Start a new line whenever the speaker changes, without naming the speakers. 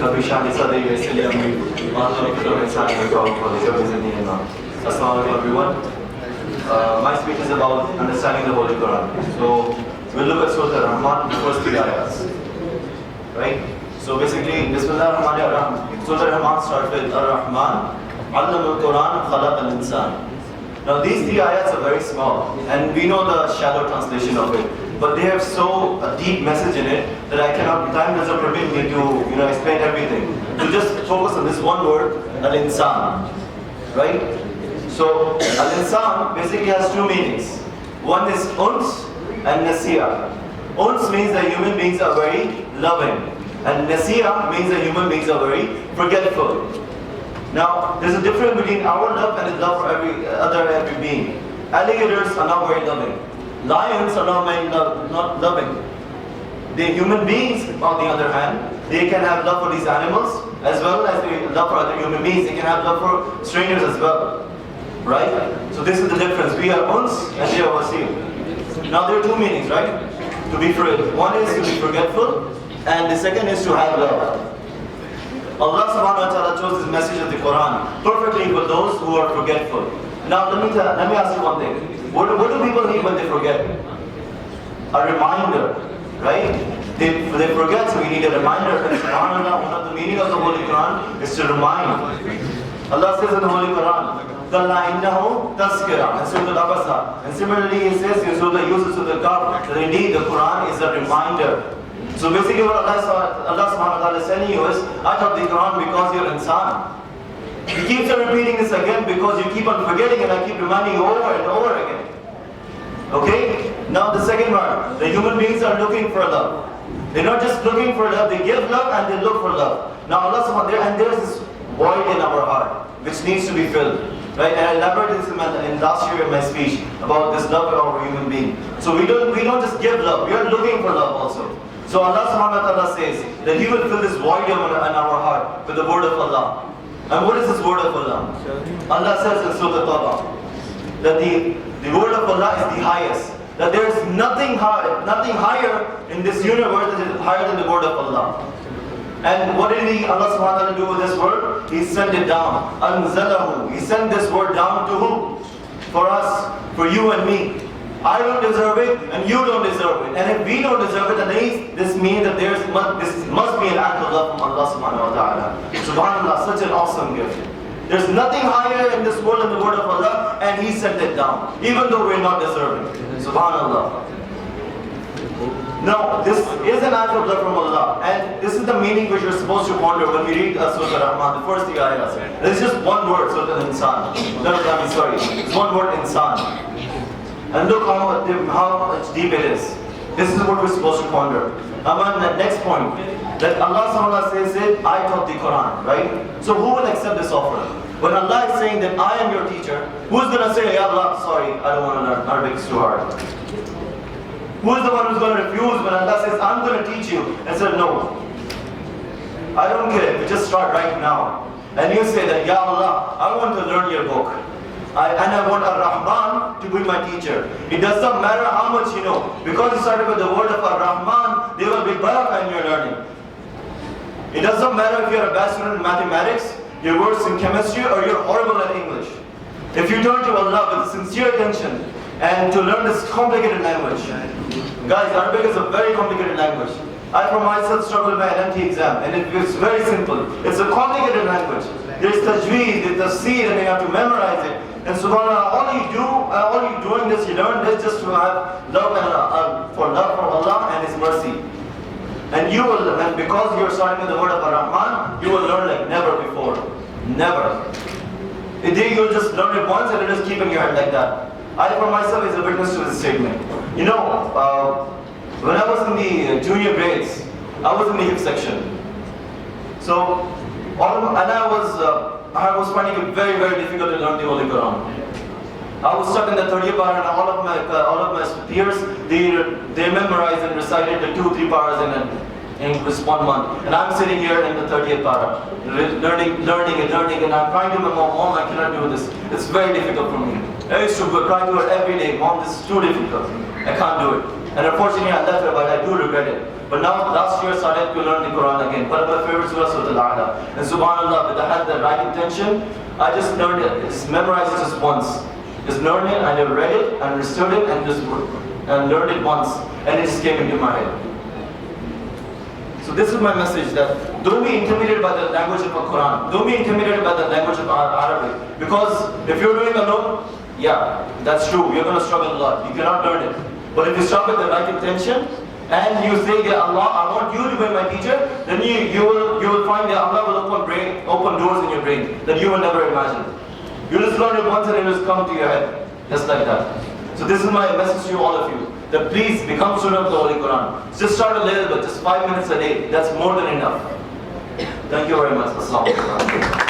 رب اشرح لي صدري ويسر لي امري واحلل عقدة من لساني يفقهوا قولي رب زدني علما. Assalamu alaikum everyone. My speech is about understanding the Holy Quran. So we'll look at Surah Ar-Rahman, the first 3 ayats. Right? So basically, Bismillah ar-Rahman ar-Rahim. Surah Ar-Rahman starts with Ar-Rahman, Allama al-Quran, Khalaq al-Insan. Now these 3 ayats are very small, and we know the shallow translation of it. But they have so a deep message in it that I cannot, time doesn't permit me to explain everything. To just focus on this one word, al-Insan. Right? So al-Insan basically has 2 meanings. One is uns and nasiya. Uns means that human beings are very loving, and nasiya means that human beings are very forgetful. Now, there's a difference between our love and the love for every being. Alligators are not very loving. Lions are not loving. The human beings, on the other hand, they can have love for these animals as well as they love for other human beings. They can have love for strangers as well. Right? So this is the difference. We are uns and they are wasil. Now there are 2 meanings, right? To be forgetful. One is to be forgetful, and the second is to have love. Allah subhanahu wa ta'ala chose this message of the Quran perfectly for those who are forgetful. Now let me ask you one thing. What do people need when they forget? A reminder, right? They forget, so we need a reminder. And subhanAllah, one of the meaning of the Holy Quran is to remind. Allah says in the Holy Quran, Talha innahu tazkira, and Surah Al-Abasa. And similarly He says in Surah Yusuf, Surah Al-Kahf, that indeed the Quran is a reminder. So basically what Allah subhanahu wa ta'ala is telling you is, I taught the Quran because you're insan. He keeps on repeating this again because you keep on forgetting, and I keep reminding you over and over again. Okay? Now the second one, the human beings are looking for love. They're not just looking for love, they give love and they look for love. Now Allah subhanahu wa ta'ala, and there's this void in our heart which needs to be filled. Right? And I elaborated this in last year in my speech about this love of our human being. So we don't just give love, we are looking for love also. So Allah subhanahu wa ta'ala says that He will fill this void in our heart with the word of Allah. And what is this word of Allah? Allah says in Surah Talha that the word of Allah is the highest. That there is nothing higher in this universe that is higher than the word of Allah. And what did Allah subhanahu wa ta'ala do with this word? He sent it down. Anzalahu. He sent this word down to who? For us, for you and me. I don't deserve it, and you don't deserve it. And if we don't deserve it, then this means that this must be an act of love from Allah subhanahu wa ta'ala. Subhanallah, such an awesome gift. There's nothing higher in this world than the word of Allah, and He sent it down, even though we're not deserving. Subhanallah. Now, this is an act of love from Allah, and this is the meaning which we're supposed to ponder when we read Surah Ar-Rahman, the first 3 ayahs. There's just one word, Surah Al-Insan. It's one word, Insan. And look how much deep it is. This is what we're supposed to ponder. Now on the next point, that Allah subhanahu wa ta'ala says it, I taught the Quran, right? So who will accept this offer? When Allah is saying that I am your teacher, who's going to say, Ya Allah, sorry, I don't want to learn, Arabic is too hard. Who is the one who's going to refuse when Allah says, I'm going to teach you? And say, no, I don't care, we just start right now. And you say that, Ya Allah, I want to learn your book. And I want Ar-Rahman to be my teacher. It does not matter how much you know. Because you started with the word of Ar-Rahman, there will be barakah in your learning. It does not matter if you're a bad student in mathematics, you're worse in chemistry, or you're horrible at English. If you turn to Allah with sincere attention and to learn this complicated language. Guys, Arabic is a very complicated language. I for myself struggled with my LMT exam, and it's very simple. It's a complicated language. There's tajweed, there's tafsir, and you have to memorize it. And subhanAllah, all you doing this, you learn this just to have love for Allah and His mercy. And you will, and because you're starting with the word of Ar-Rahman, you will learn like never before. Never. You'll just learn it once and it'll just keep in your head like that. I for myself is a witness to this statement. You know, when I was in the junior grades, I was in the hip section. So, I was finding it very, very difficult to learn the Holy Quran. I was stuck in the 30th para, and all of my peers, they memorized and recited the 2-3 paras in just 1 month. And I'm sitting here in the 30th para, learning, and I'm crying to my mom, I cannot do this. It's very difficult for me. I used to cry to her every day, Mom, this is too difficult. I can't do it. And unfortunately I left it, but I do regret it. But now last year I started to learn the Quran again. One of my favorite surahs was Talha. And subhanAllah, with I had the right intention, I just learned it. Just memorized it just once. Just learned it, I never read it, and understood it, and learned it once. And it just came into my head. So this is my message, that don't be intimidated by the language of the Quran. Don't be intimidated by the language of Arabic. Because if you're doing alone, yeah, that's true. You're going to struggle a lot. You cannot learn it. But if you start with the right intention, and you say, yeah, Allah, I want you to be my teacher, then you will find that Allah will open doors in your brain that you will never imagine. You just learn it once and it will come to your head. Just like that. So this is my message to all of you. That please become student of the Holy Quran. Just start a little bit, just 5 minutes a day. That's more than enough. Thank you very much. Assalamu alaikum.